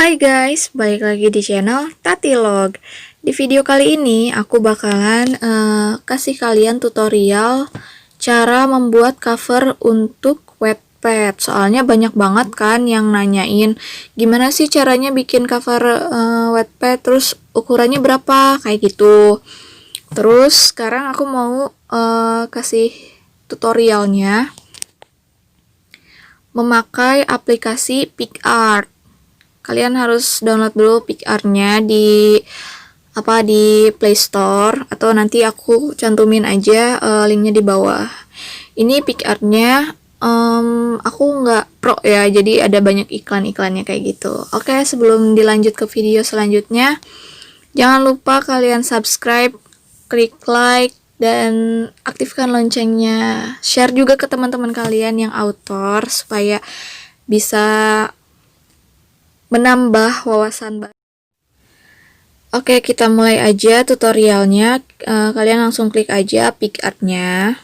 Hai guys, balik lagi di channel Tatilog. Di video kali ini aku bakalan kasih kalian tutorial cara membuat cover untuk Wattpad. Soalnya banyak banget kan yang nanyain gimana sih caranya bikin cover Wattpad, terus ukurannya berapa, kayak gitu. Terus sekarang aku mau kasih tutorialnya memakai aplikasi PicsArt. Kalian harus download dulu PicsArt-nya di Play Store, atau nanti aku cantumin aja linknya di bawah. Ini PicsArt-nya aku nggak pro ya, jadi ada banyak iklan-iklannya kayak gitu. Oke, sebelum dilanjut ke video selanjutnya, jangan lupa kalian subscribe, klik like, dan aktifkan loncengnya. Share juga ke teman-teman kalian yang author supaya bisa menambah wawasan. Oke, kita mulai aja tutorialnya. Kalian langsung klik aja PicsArt-nya.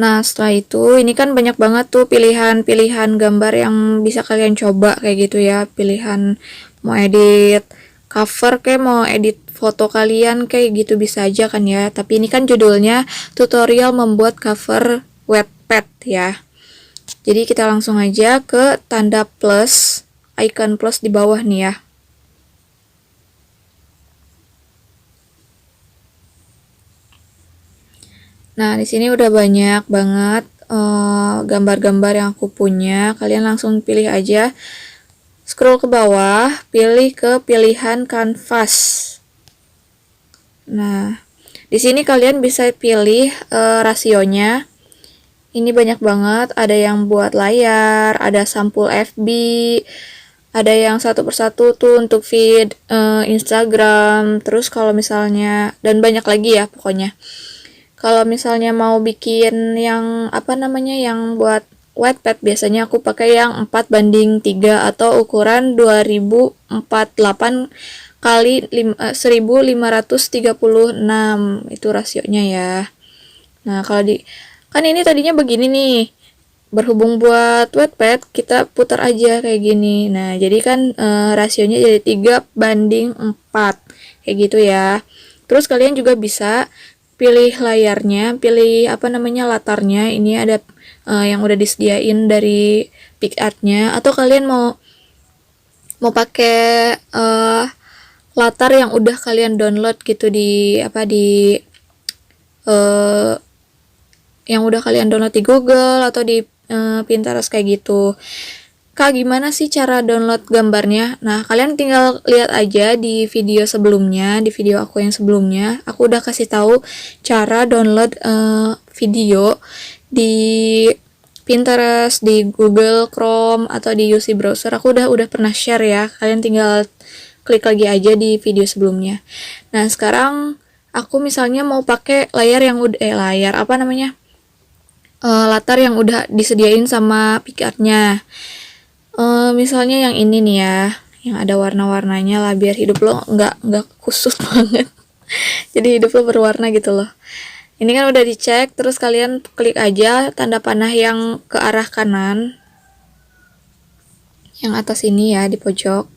Nah, setelah itu, ini kan banyak banget tuh pilihan-pilihan gambar yang bisa kalian coba kayak gitu ya. Pilihan mau edit cover kayak mau edit foto kalian kayak gitu bisa aja kan ya. Tapi ini kan judulnya tutorial membuat cover Wattpad ya. Jadi kita langsung aja ke tanda plus, icon plus di bawah nih ya. Nah, di sini udah banyak banget gambar-gambar yang aku punya. Kalian langsung pilih aja. Scroll ke bawah, pilih ke pilihan kanvas. Nah, di sini kalian bisa pilih rasionya. Ini banyak banget, ada yang buat layar, ada sampul FB, ada yang satu persatu tuh untuk feed Instagram. Terus kalau misalnya, dan banyak lagi ya pokoknya. Kalau misalnya mau bikin yang yang buat Wattpad, biasanya aku pakai yang 4:3 atau ukuran 2048 kali 1536, itu rasionya ya. Nah, kalau kan ini tadinya begini nih. Berhubung buat Wattpad, kita putar aja kayak gini. Nah, jadi kan rasionya jadi 3:4 kayak gitu ya. Terus kalian juga bisa pilih layarnya, pilih latarnya. Ini ada yang udah disediain dari PicsArt-nya, atau kalian mau pakai latar yang udah kalian download gitu uh, yang udah kalian download di Google atau di Pinterest kayak gitu. Kak, gimana sih cara download gambarnya? Nah, kalian tinggal lihat aja di video sebelumnya, di video aku yang sebelumnya, aku udah kasih tahu cara download video di Pinterest, di Google Chrome, atau di UC Browser. Aku udah pernah share ya. Kalian tinggal klik lagi aja di video sebelumnya. Nah, sekarang aku misalnya mau pakai layar yang udah latar yang udah disediain sama PicsArt-nya. Misalnya yang ini nih ya, yang ada warna-warnanya lah, biar hidup lo nggak kusut banget. Jadi hidup lo berwarna gitu loh. Ini kan udah dicek, terus kalian klik aja tanda panah yang ke arah kanan, yang atas ini ya, di pojok.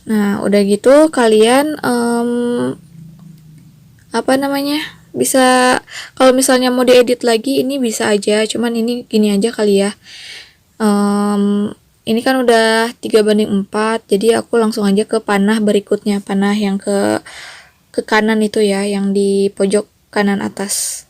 Nah, udah gitu kalian bisa, kalau misalnya mau diedit lagi ini bisa aja, cuman ini gini aja kali ya. Ini kan udah 3:4, jadi aku langsung aja ke panah berikutnya, panah yang ke kanan itu ya, yang di pojok kanan atas.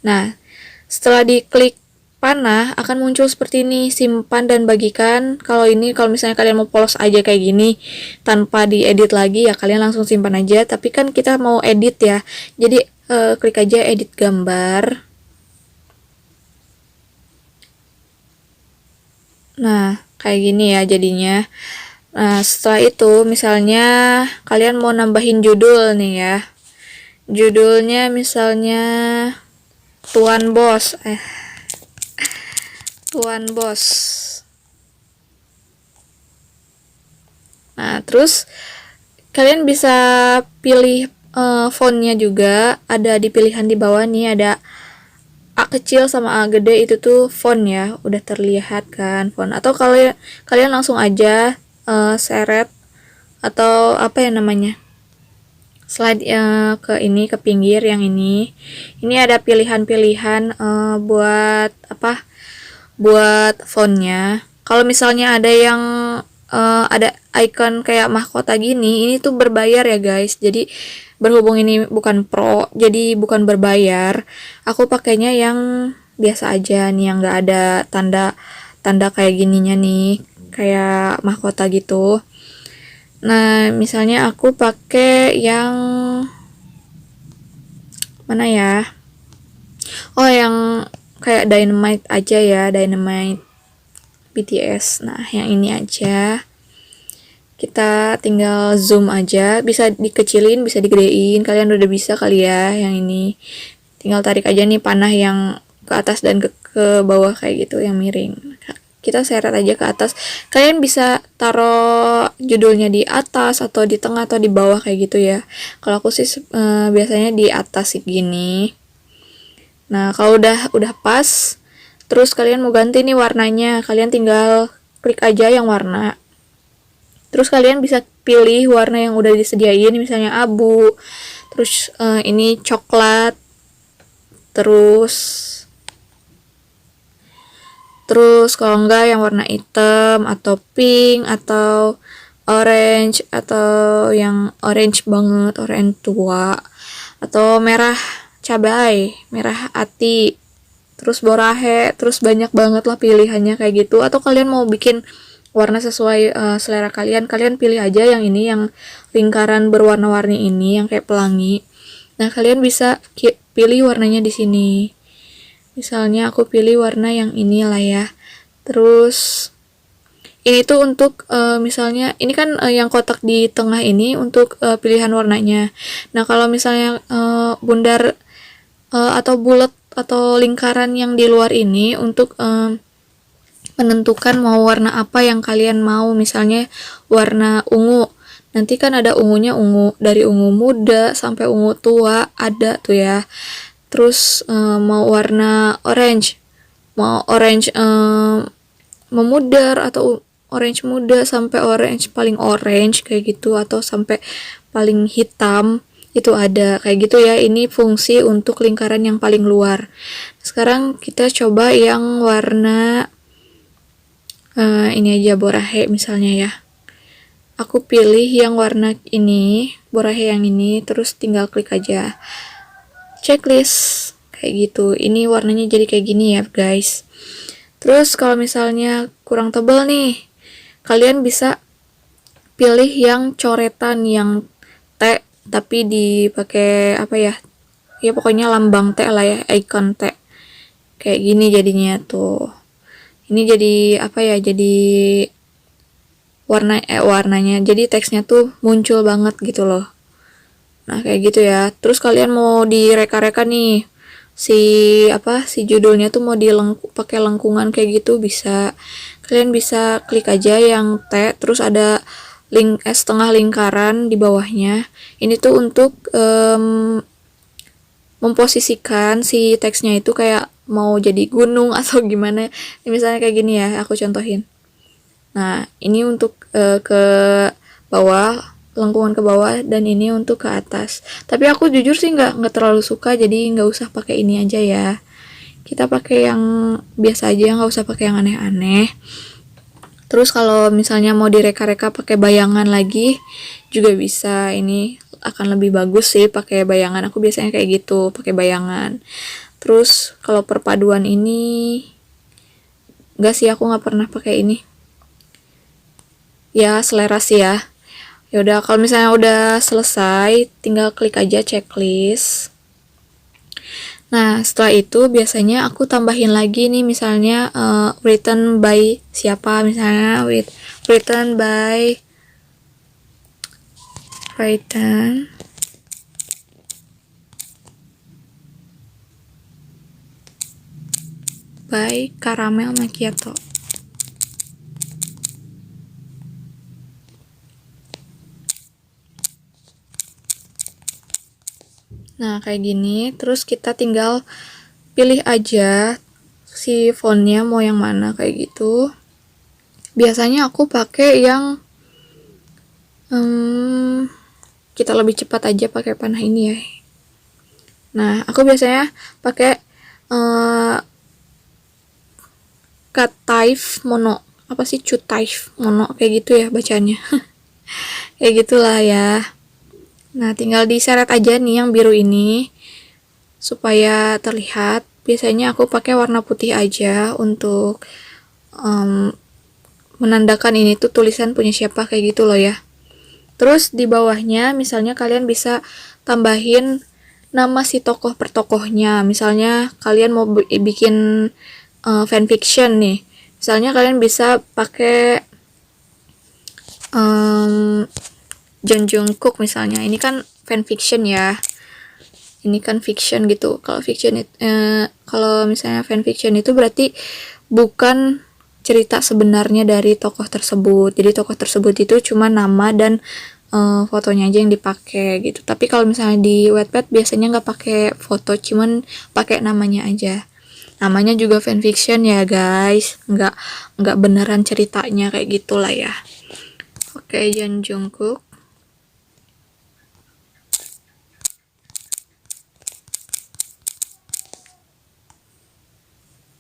Nah, setelah diklik panah akan muncul seperti ini, simpan dan bagikan. Kalau misalnya kalian mau polos aja kayak gini tanpa diedit lagi ya, kalian langsung simpan aja. Tapi kan kita mau edit ya, jadi klik aja edit gambar. Nah, kayak gini ya jadinya. Nah, setelah itu misalnya kalian mau nambahin judul nih ya. Judulnya misalnya Tuan Bos. Tuan Bos. Nah, terus kalian bisa pilih fontnya juga, ada di pilihan di bawah nih, ada A kecil sama A gede, itu tuh font ya, udah terlihat kan font. Atau kalian kalian langsung aja seret atau apa ya namanya, slide ke ini, ke pinggir yang ini. Ini ada pilihan-pilihan buat apa? Buat fontnya. Kalau misalnya ada yang ada icon kayak mahkota gini, ini tuh berbayar ya guys. Jadi berhubung ini bukan pro, jadi bukan berbayar. Aku pakainya yang biasa aja nih, yang nggak ada tanda kayak gininya nih, kayak mahkota gitu. Nah, misalnya aku pakai yang mana ya? Oh, yang kayak Dynamite aja ya, Dynamite BTS. Nah, yang ini aja. Kita tinggal zoom aja, bisa dikecilin, bisa digedein. Kalian udah bisa kali ya yang ini. Tinggal tarik aja nih panah yang ke atas dan ke bawah kayak gitu, yang miring. Kita seret aja ke atas. Kalian bisa taruh judulnya di atas atau di tengah atau di bawah kayak gitu ya. Kalau aku sih biasanya di atas sih gini. Nah, kalau udah pas, terus kalian mau ganti nih warnanya, kalian tinggal klik aja yang warna. Terus kalian bisa pilih warna yang udah disediain, misalnya abu, terus ini coklat, terus terus kalau enggak yang warna hitam atau pink atau orange atau yang orange banget, orange tua, atau merah cabai, merah ati, terus borahe, terus banyak banget lah pilihannya kayak gitu. Atau kalian mau bikin warna sesuai selera kalian, kalian pilih aja yang ini, yang lingkaran berwarna-warni ini, yang kayak pelangi. Nah, kalian bisa pilih warnanya di sini. Misalnya aku pilih warna yang ini lah ya. Terus ini tuh untuk misalnya ini kan yang kotak di tengah ini untuk pilihan warnanya. Nah, kalau misalnya bundar atau bulat atau lingkaran yang di luar ini untuk menentukan mau warna apa yang kalian mau. Misalnya warna ungu, nanti kan ada ungunya, ungu dari ungu muda sampai ungu tua ada tuh ya. Terus mau warna orange, mau orange memudar atau orange muda sampai orange paling orange kayak gitu, atau sampai paling hitam, itu ada kayak gitu ya. Ini fungsi untuk lingkaran yang paling luar. Sekarang kita coba yang warna ini aja, borahe misalnya ya. Aku pilih yang warna ini, borahe yang ini, terus tinggal klik aja checklist kayak gitu. Ini warnanya jadi kayak gini ya guys. Terus kalau misalnya kurang tebal nih, kalian bisa pilih yang coretan, yang T tapi dipakai apa ya, ya pokoknya lambang T lah ya, icon T kayak gini jadinya tuh. Ini jadi apa ya, jadi warnanya, jadi teksnya tuh muncul banget gitu loh. Nah, kayak gitu ya. Terus kalian mau direka-reka nih si si judulnya tuh mau pakai lengkungan kayak gitu, bisa. Kalian bisa klik aja yang T, terus ada setengah lingkaran di bawahnya. Ini tuh untuk memposisikan si teksnya itu kayak mau jadi gunung atau gimana. Ini misalnya kayak gini ya, aku contohin. Nah, ini untuk ke bawah, lengkungan ke bawah, dan ini untuk ke atas. Tapi aku jujur sih nggak terlalu suka, jadi nggak usah pakai ini aja ya. Kita pakai yang biasa aja, nggak usah pakai yang aneh-aneh. Terus kalau misalnya mau direka-reka pakai bayangan lagi juga bisa. Ini akan lebih bagus sih pakai bayangan. Aku biasanya kayak gitu, pakai bayangan. Terus kalau perpaduan ini enggak sih, aku nggak pernah pakai ini. Ya, selera sih ya. Ya udah, kalau misalnya udah selesai, tinggal klik aja checklist. Nah, setelah itu biasanya aku tambahin lagi nih, misalnya written by siapa, misalnya written by Caramel Macchiato. Nah, kayak gini. Terus kita tinggal pilih aja si fontnya mau yang mana kayak gitu. Biasanya aku pakai yang kita lebih cepat aja pakai panah ini ya. Nah, aku biasanya pakai Cutaif Mono. Apa sih Cutaif Mono kayak gitu ya bacanya. Kayak gitulah ya. Nah, tinggal diseret aja nih yang biru ini supaya terlihat. Biasanya aku pakai warna putih aja untuk menandakan ini tuh tulisan punya siapa kayak gitu loh ya. Terus di bawahnya misalnya kalian bisa tambahin nama si tokoh per tokohnya. Misalnya kalian mau bikin fanfiction nih. Misalnya kalian bisa pakai Jung Jungkook misalnya. Ini kan fanfiction ya. Ini kan fiction gitu. Kalau fiction kalau misalnya fanfiction itu berarti bukan cerita sebenarnya dari tokoh tersebut. Jadi tokoh tersebut itu cuma nama dan fotonya aja yang dipakai gitu. Tapi kalau misalnya di Wattpad biasanya nggak pakai foto, cuman pakai namanya aja. Namanya juga fanfiction ya guys, nggak beneran ceritanya kayak gitulah ya. Oke, Jung Jungkook.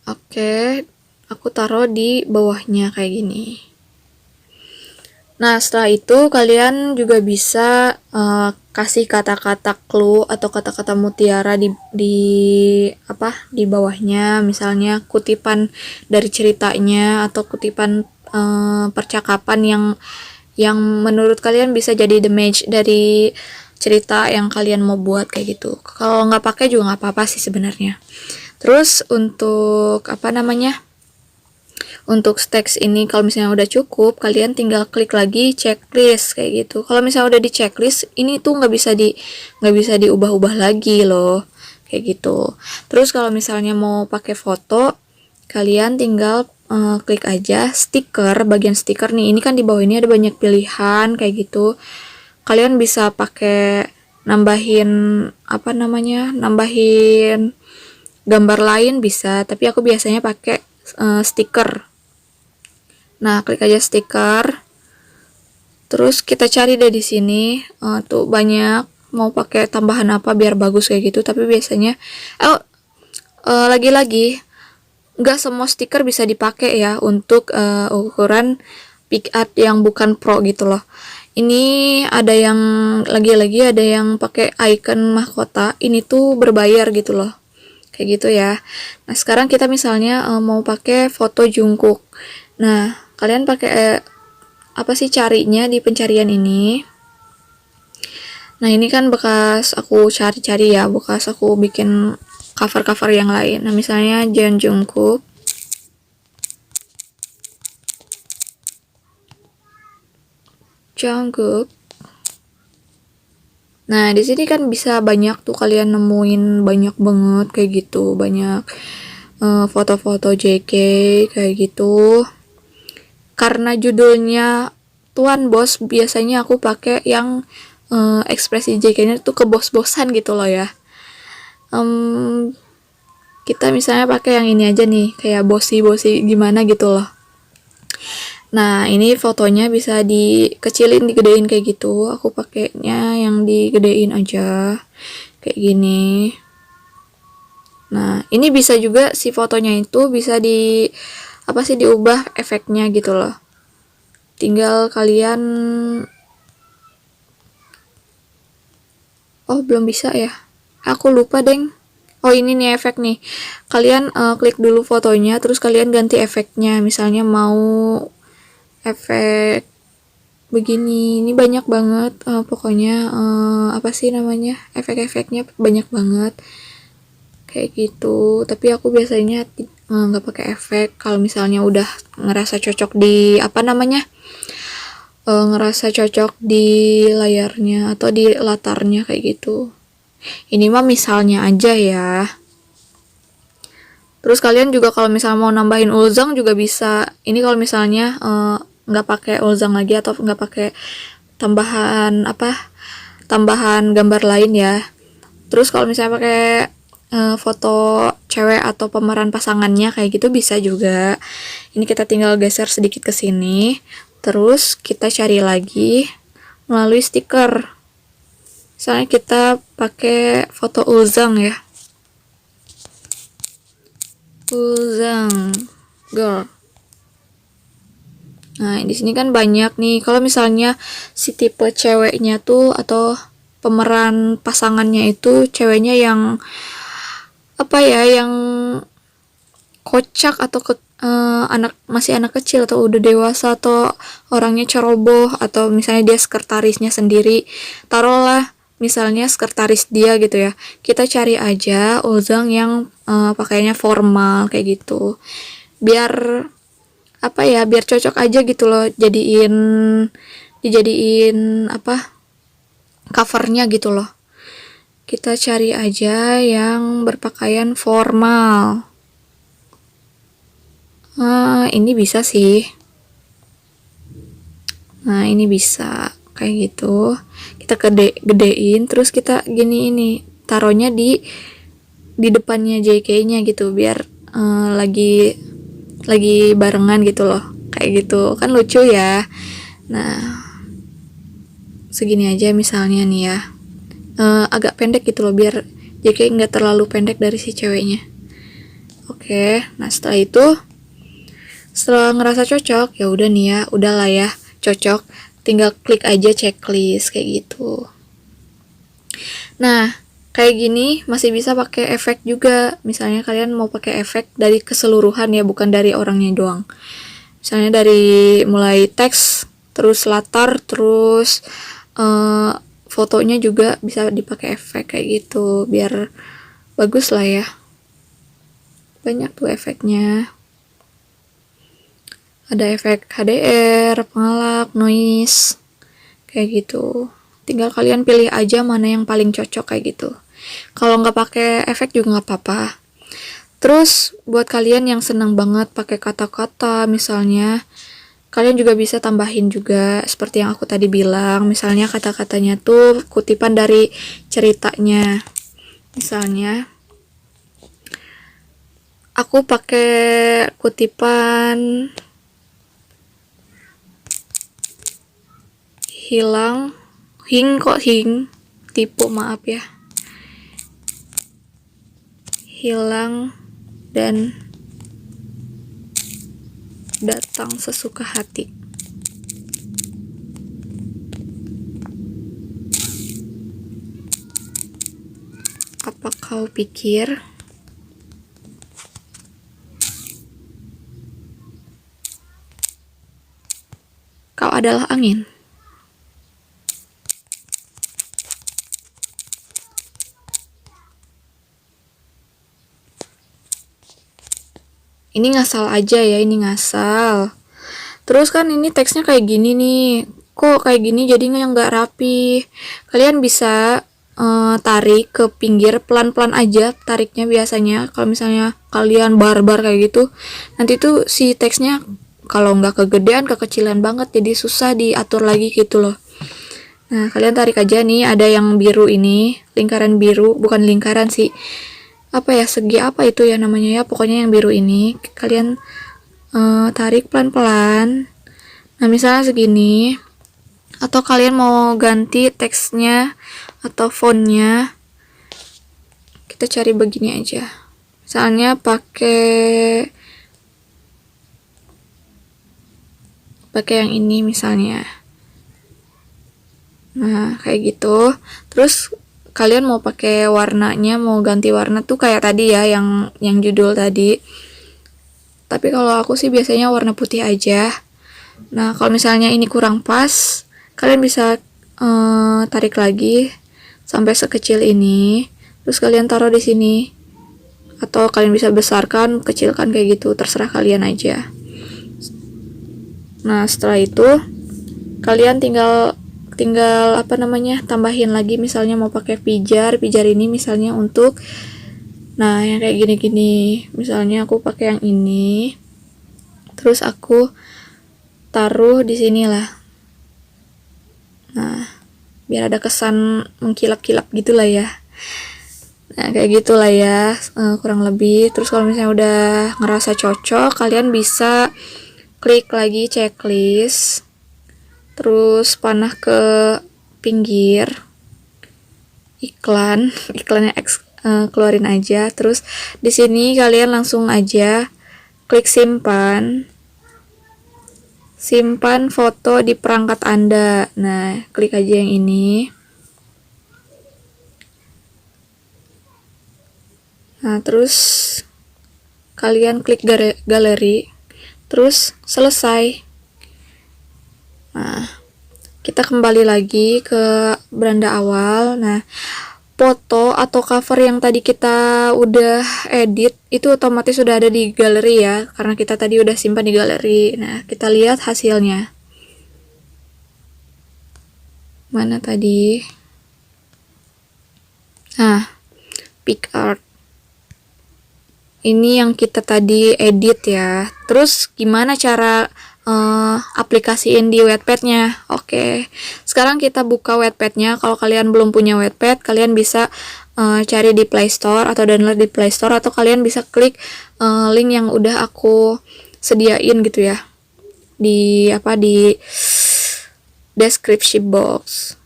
Oke, aku taruh di bawahnya kayak gini. Nah, setelah itu kalian juga bisa kasih kata-kata clue atau kata-kata mutiara di bawahnya, misalnya kutipan dari ceritanya atau kutipan percakapan yang menurut kalian bisa jadi the match dari cerita yang kalian mau buat kayak gitu. Kalau nggak pakai juga nggak apa-apa sih sebenarnya. Terus untuk untuk teks ini kalau misalnya udah cukup, kalian tinggal klik lagi checklist kayak gitu. Kalau misalnya udah di checklist, ini tuh nggak bisa diubah-ubah lagi loh, kayak gitu. Terus kalau misalnya mau pakai foto, kalian tinggal klik aja stiker, bagian stiker nih. Ini kan di bawah ini ada banyak pilihan kayak gitu. Kalian bisa pakai nambahin nambahin gambar lain bisa, tapi aku biasanya pakai stiker. Nah, klik aja stiker. Terus kita cari deh di sini. Tuh banyak mau pakai tambahan apa biar bagus kayak gitu. Tapi biasanya lagi-lagi nggak semua stiker bisa dipakai ya untuk ukuran PicArt yang bukan pro gitu loh. Ini ada yang lagi-lagi ada yang pakai icon mahkota. Ini tuh berbayar gitu loh. Kayak gitu ya. Nah, sekarang kita misalnya mau pakai foto Jungkook. Nah, kalian pakai apa sih carinya di pencarian ini. Nah, ini kan bekas aku cari-cari ya, bekas aku bikin cover-cover yang lain. Nah, misalnya Jungkook. Nah, di sini kan bisa banyak tuh kalian nemuin banyak banget kayak gitu, banyak foto-foto JK kayak gitu. Karena judulnya Tuan Bos, biasanya aku pakai yang ekspresi JK-nya tuh kebos-bosan gitu loh ya. Kita misalnya pakai yang ini aja nih, kayak bosi-bosi gimana gitu loh. Nah, ini fotonya bisa dikecilin, digedein kayak gitu. Aku pakainya yang digedein aja kayak gini. Nah, ini bisa juga si fotonya itu bisa diubah efeknya gitu loh. Tinggal kalian belum bisa ya. Aku lupa, Deng. Oh, ini nih efek nih. Kalian klik dulu fotonya terus kalian ganti efeknya. Misalnya mau efek begini. Ini banyak banget pokoknya apa sih namanya? Efek-efeknya banyak banget. Kayak gitu. Tapi aku biasanya nggak pakai efek kalau misalnya udah ngerasa cocok di ngerasa cocok di layarnya atau di latarnya kayak gitu. Ini mah misalnya aja ya. Terus kalian juga kalau misalnya mau nambahin ulzang juga bisa. Ini kalau misalnya nggak pakai ulzang lagi atau nggak pakai tambahan gambar lain ya. Terus kalau misalnya pakai foto cewek atau pemeran pasangannya kayak gitu bisa juga. Ini kita tinggal geser sedikit ke sini, terus kita cari lagi melalui stiker. Misalnya kita pakai foto Ulzang ya, Ulzang girl. Nah, di sini kan banyak nih. Kalau misalnya si tipe ceweknya tuh atau pemeran pasangannya itu ceweknya yang apa ya, yang kocak atau masih anak kecil atau udah dewasa atau orangnya ceroboh atau misalnya dia sekretarisnya sendiri, taruhlah misalnya sekretaris dia gitu ya, kita cari aja Ulzang yang pakainya formal kayak gitu, biar apa ya, biar cocok aja gitu loh, dijadiin apa, covernya gitu loh. Kita cari aja yang berpakaian formal. Ini bisa sih. Nah, ini bisa kayak gitu. Kita gedein, terus kita gini, ini taruhnya di depannya JK-nya gitu, biar lagi barengan gitu loh. Kayak gitu. Kan lucu ya. Nah, segini aja misalnya nih ya. Agak pendek gitu loh, biar JK nggak terlalu pendek dari si ceweknya. Oke, nah setelah ngerasa cocok, ya udah nih ya, udahlah ya, cocok, tinggal klik aja checklist kayak gitu. Nah, kayak gini masih bisa pakai efek juga. Misalnya kalian mau pakai efek dari keseluruhan ya, bukan dari orangnya doang. Misalnya dari mulai teks, terus latar, terus fotonya juga bisa dipakai efek kayak gitu, biar bagus lah ya. Banyak tuh efeknya. Ada efek HDR, pengelap, noise, kayak gitu. Tinggal kalian pilih aja mana yang paling cocok kayak gitu. Kalau nggak pakai efek juga nggak apa-apa. Terus buat kalian yang senang banget pakai kata-kata, misalnya kalian juga bisa tambahin juga seperti yang aku tadi bilang. Misalnya kata-katanya tuh kutipan dari ceritanya. Misalnya aku pakai kutipan tipu, maaf ya, hilang dan datang sesuka hati. Apa kau pikir kau adalah angin? Ini ngasal aja ya, ini ngasal. Terus kan ini teksnya kayak gini nih, kok kayak gini jadinya nggak rapi. Kalian bisa tarik ke pinggir, pelan-pelan aja tariknya biasanya. Kalau misalnya kalian barbar kayak gitu, nanti tuh si teksnya kalau nggak kegedean, kekecilan banget, jadi susah diatur lagi gitu loh. Nah, kalian tarik aja nih, ada yang biru ini, lingkaran biru, bukan lingkaran sih, apa ya, segi apa itu ya namanya ya, pokoknya yang biru ini kalian tarik pelan-pelan. Nah, misalnya segini, atau kalian mau ganti teksnya atau fontnya, kita cari begini aja, misalnya pakai yang ini misalnya. Nah, kayak gitu. Terus kalian mau pakai warnanya, mau ganti warna tuh kayak tadi ya, yang judul tadi. Tapi kalau aku sih biasanya warna putih aja. Nah, kalau misalnya ini kurang pas, kalian bisa tarik lagi sampai sekecil ini. Terus kalian taruh di sini. Atau kalian bisa besarkan, kecilkan kayak gitu, terserah kalian aja. Nah, setelah itu kalian tinggal apa namanya, tambahin lagi, misalnya mau pakai pijar ini misalnya untuk, nah yang kayak gini-gini, misalnya aku pakai yang ini, terus aku taruh di sini lah. Nah, biar ada kesan mengkilap-kilap gitulah ya. Nah, kayak gitulah ya, kurang lebih. Terus kalau misalnya udah ngerasa cocok, kalian bisa klik lagi checklist, terus panah ke pinggir iklan, iklannya keluarin aja. Terus di sini kalian langsung aja klik simpan, simpan foto di perangkat Anda. Nah, klik aja yang ini. Nah, terus kalian klik galeri, terus selesai. Nah, kita kembali lagi ke beranda awal. Nah, foto atau cover yang tadi kita udah edit itu otomatis sudah ada di galeri ya, karena kita tadi udah simpan di galeri. Nah, kita lihat hasilnya. Mana tadi? Nah, PicArt. Ini yang kita tadi edit ya. Terus gimana cara aplikasiin di Wattpad-nya? Oke, sekarang kita buka Wattpad-nya. Kalau kalian belum punya Wattpad, kalian bisa cari di Play Store atau download di Play Store, atau kalian bisa klik link yang udah aku sediain gitu ya di description box.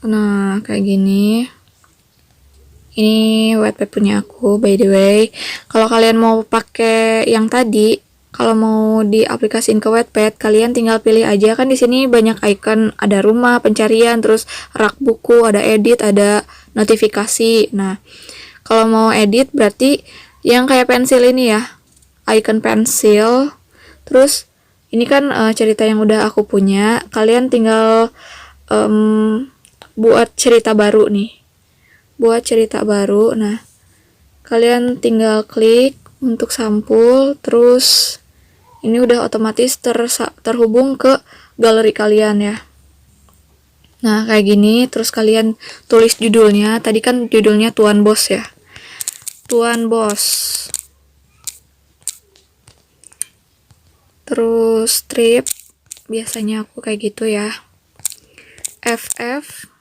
Nah, kayak gini. Ini Wattpad punya aku, by the way. Kalau kalian mau pakai yang tadi, kalau mau diaplikasiin ke Wattpad, kalian tinggal pilih aja. Kan di sini banyak icon, ada rumah, pencarian, terus rak buku, ada edit, ada notifikasi. Nah, kalau mau edit berarti yang kayak pensil ini ya, icon pensil. Terus ini kan cerita yang udah aku punya. Kalian tinggal buat cerita baru nih. Buat cerita baru. Nah, kalian tinggal klik untuk sampul, terus ini udah otomatis terhubung ke galeri kalian ya. Nah, kayak gini. Terus kalian tulis judulnya. Tadi kan judulnya Tuan Bos ya. Tuan Bos. Terus strip. Biasanya aku kayak gitu ya. FF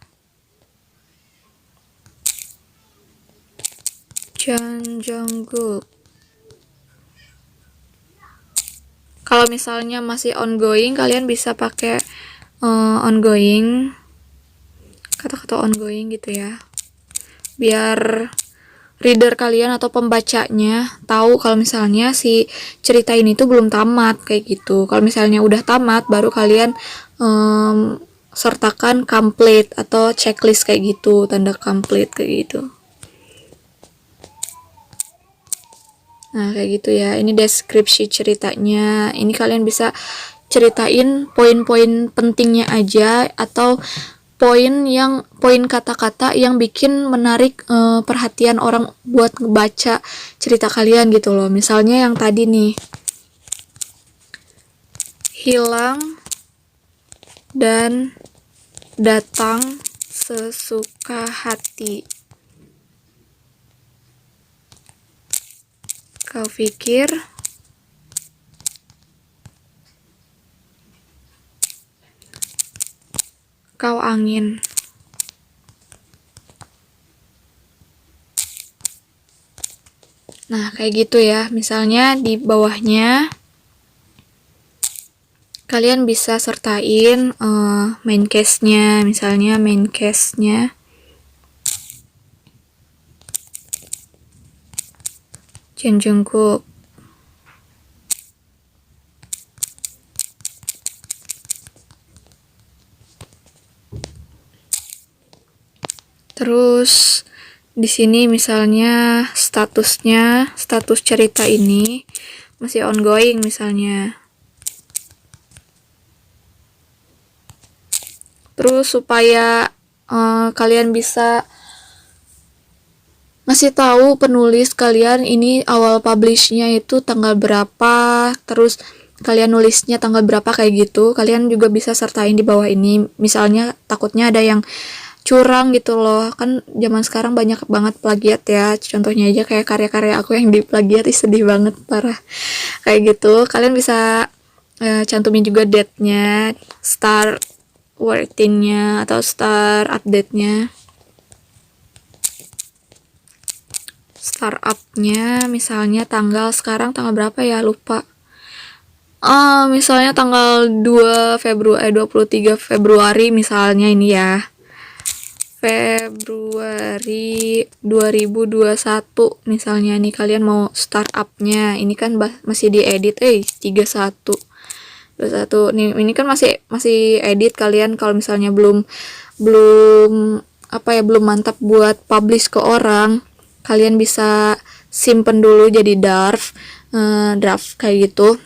Chan Jungkook. Kalau misalnya masih ongoing, kalian bisa pakai ongoing, kata-kata ongoing gitu ya, biar reader kalian atau pembacanya tahu kalau misalnya si cerita ini tuh belum tamat kayak gitu. Kalau misalnya udah tamat, baru kalian sertakan complete atau checklist kayak gitu, tanda complete kayak gitu. Nah, kayak gitu ya. Ini deskripsi ceritanya. Ini kalian bisa ceritain poin-poin pentingnya aja, atau poin kata-kata yang bikin menarik perhatian orang buat ngebaca cerita kalian gitu loh. Misalnya yang tadi nih. Hilang dan datang sesuka hati. Kau pikir kau angin. Nah, kayak gitu ya. Misalnya di bawahnya kalian bisa sertain main case-nya. Misalnya main case-nya Chan Jungkook. Terus di sini misalnya status cerita ini masih ongoing misalnya. Terus supaya kalian bisa ngasih tahu penulis kalian ini awal publishnya itu tanggal berapa, terus kalian nulisnya tanggal berapa kayak gitu, kalian juga bisa sertain di bawah ini. Misalnya takutnya ada yang curang gitu loh, kan zaman sekarang banyak banget plagiat ya. Contohnya aja kayak karya-karya aku yang diplagiat, sedih banget, parah kayak gitu. Kalian bisa cantumin juga date-nya, start worth-nya atau start update-nya. Startupnya misalnya sekarang tanggal berapa ya, lupa. Misalnya tanggal 23 Februari misalnya ini ya. Februari 2021 misalnya nih, kalian mau startupnya. Ini kan masih diedit 31 nih, ini kan masih edit. Kalian kalau misalnya belum belum mantap buat publish ke orang, kalian bisa simpen dulu jadi draft kayak gitu,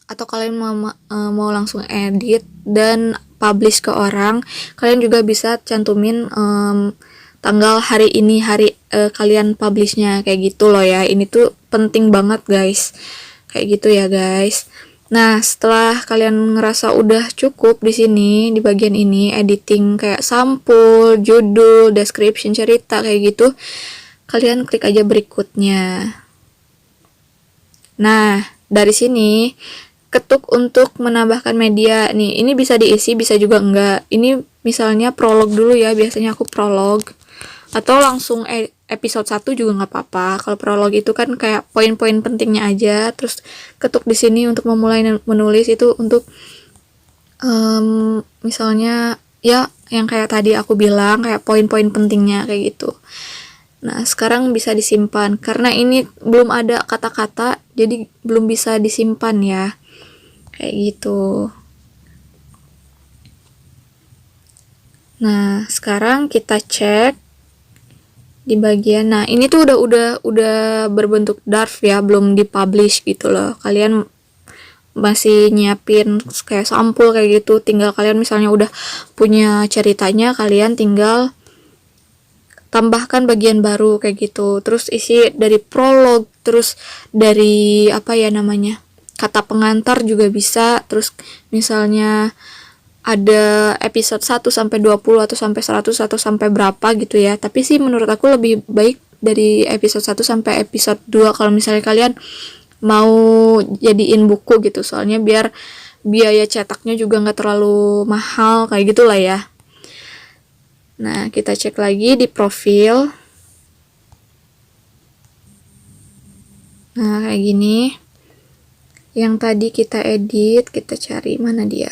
atau kalian mau langsung edit dan publish ke orang, kalian juga bisa cantumin tanggal hari ini, kalian publishnya kayak gitu loh ya. Ini tuh penting banget guys, kayak gitu ya guys. Nah, setelah kalian ngerasa udah cukup di sini, di bagian ini, editing kayak sampul, judul, description, cerita, kayak gitu, kalian klik aja berikutnya. Nah, dari sini, ketuk untuk menambahkan media. Nih, ini bisa diisi, bisa juga enggak. Ini misalnya prolog dulu ya, biasanya aku prolog. Atau langsung episode 1 juga nggak apa-apa. Kalau prolog itu kan kayak poin-poin pentingnya aja, terus ketuk di sini untuk memulai menulis, itu untuk misalnya ya yang kayak tadi aku bilang, kayak poin-poin pentingnya kayak gitu. Nah, sekarang bisa disimpan. Karena ini belum ada kata-kata, jadi belum bisa disimpan ya. Kayak gitu. Nah, sekarang kita cek di bagian, nah ini tuh udah berbentuk draft ya, belum dipublish gitu loh. Kalian masih nyiapin kayak sampul kayak gitu, tinggal kalian misalnya udah punya ceritanya, kalian tinggal tambahkan bagian baru kayak gitu, terus isi dari prolog, terus dari kata pengantar juga bisa, terus misalnya ada episode 1 sampai 20 atau sampai 100 atau sampai berapa gitu ya. Tapi sih menurut aku lebih baik dari episode 1 sampai episode 2 kalau misalnya kalian mau jadiin buku gitu. Soalnya biar biaya cetaknya juga nggak terlalu mahal kayak gitulah ya. Nah, kita cek lagi di profil. Nah, kayak gini. Yang tadi kita edit, kita cari mana dia.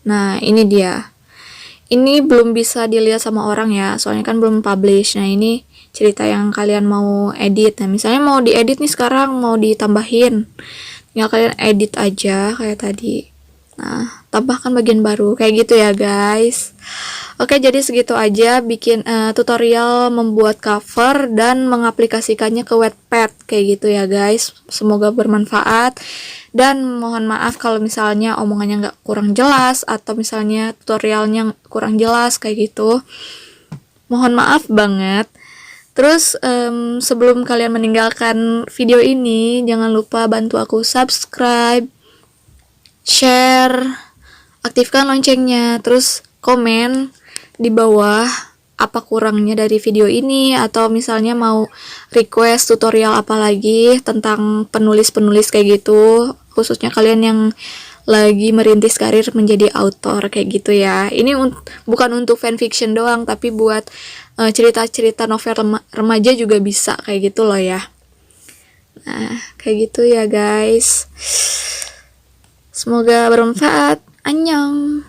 Nah, ini dia. Ini belum bisa dilihat sama orang ya, soalnya kan belum publish. Nah, ini cerita yang kalian mau edit. Nah, misalnya mau diedit nih sekarang, mau ditambahin. Tinggal kalian edit aja kayak tadi. Nah, tambahkan bagian baru. Kayak gitu ya, guys. Oke, jadi segitu aja bikin tutorial membuat cover dan mengaplikasikannya ke Wattpad. Kayak gitu ya, guys. Semoga bermanfaat. Dan mohon maaf kalau misalnya omongannya nggak kurang jelas, atau misalnya tutorialnya kurang jelas kayak gitu. Mohon maaf banget. Terus sebelum kalian meninggalkan video ini, jangan lupa bantu aku subscribe, share, aktifkan loncengnya, terus komen di bawah apa kurangnya dari video ini, atau misalnya mau request tutorial apa lagi tentang penulis-penulis kayak gitu, khususnya kalian yang lagi merintis karir menjadi author kayak gitu ya. Ini bukan untuk fanfiction doang, tapi buat cerita-cerita novel remaja juga bisa kayak gitu loh ya. Nah, kayak gitu ya guys. Semoga bermanfaat. Annyeong.